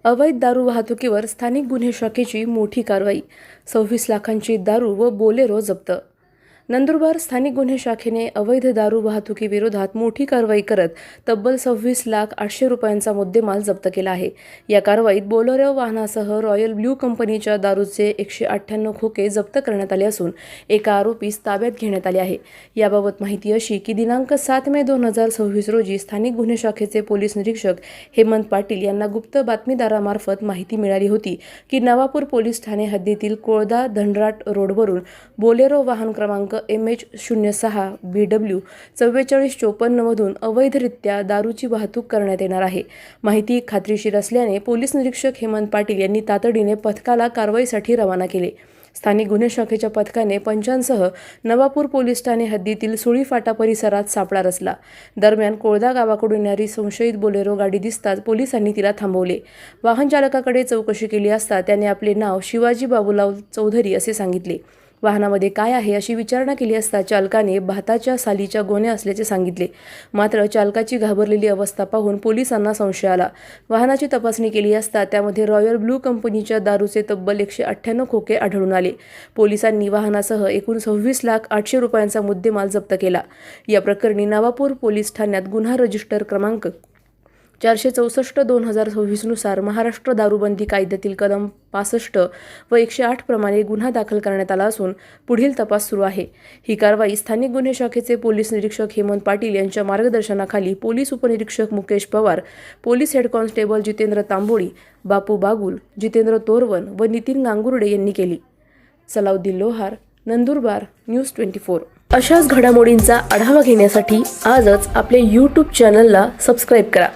अवैध दारू वाहतुकीवर स्थानिक गुन्हे शाखेची मोठी कारवाई. 26 लाखांची दारू व बोलेरो जप्त. नंदुरबार स्थानिक गुन्हे शाखेने अवैध दारू वाहतुकीविरोधात मोठी कारवाई करत तब्बल 26,800,000 रुपयांचा मुद्देमाल जप्त केला आहे. या कारवाईत बोलेरो वाहनासह रॉयल ब्ल्यू कंपनीच्या दारूचे 198 खोके जप्त करण्यात आले असून एका आरोपीस ताब्यात घेण्यात आले आहे. याबाबत माहिती अशी की दिनांक 7 मे 2026 रोजी स्थानिक गुन्हे शाखेचे पोलीस निरीक्षक हेमंत पाटील यांना गुप्त बातमीदारामार्फत माहिती मिळाली होती की नवापूर पोलीस ठाणे हद्दीतील कोळदा धनराट रोडवरून बोलेरो वाहन क्रमांक MH06 BW 4454 मधून अवैधरित्या दारूची वाहतूक करण्यात येणार आहे. माहिती खात्रीशीर असल्याने पोलीस निरीक्षक हेमंत पाटील यांनी तातडीने पथकाला कारवाईसाठी रवाना केले. स्थानिक गुन्हे शाखेच्या पथकाने पंचांसह नवापूर पोलीस ठाणे हद्दीतील सुळीफाटा परिसरात सापळा रचला. दरम्यान कोळदा गावाकडून येणारी संशयित बोलेरो गाडी दिसताच पोलिसांनी तिला थांबवले. वाहन चालकाकडे चौकशी केली असता त्याने आपले नाव शिवाजी बाबूराव चौधरी असे सांगितले. वाहनामध्ये काय आहे अशी विचारणा केली असता चालकाने भाताच्या सालीच्या गोण्या असल्याचे सांगितले. मात्र चालकाची घाबरलेली अवस्था पाहून पोलिसांना संशय आला. वाहनाची तपासणी केली असता त्यामध्ये रॉयल ब्ल्यू कंपनीच्या दारूचे तब्बल 198 खोके आढळून आले. पोलिसांनी वाहनासह एकूण 26,800,000 रुपयांचा मुद्देमाल जप्त केला. या प्रकरणी नवापूर पोलीस ठाण्यात गुन्हा रजिस्टर क्रमांक 464/2026 नुसार महाराष्ट्र दारूबंदी कायद्यातील कलम 65 व 108 प्रमाणे गुन्हा दाखल करण्यात आला असून पुढील तपास सुरू आहे. ही कारवाई स्थानिक गुन्हे शाखेचे पोलीस निरीक्षक हेमंत पाटील यांच्या मार्गदर्शनाखाली पोलीस उपनिरीक्षक Mukesh Pawar, police head constable Jitendra Tamboli, Bapu Bagul, Jitendra Torvan व नितीन गांगुर्डे यांनी केली. सलाउद्दीन लोहार, नंदुरबार, न्यूज 24. अशाच घडामोडींचा आढावा घेण्यासाठी आजच आपले YouTube चॅनलला सबस्क्राईब करा.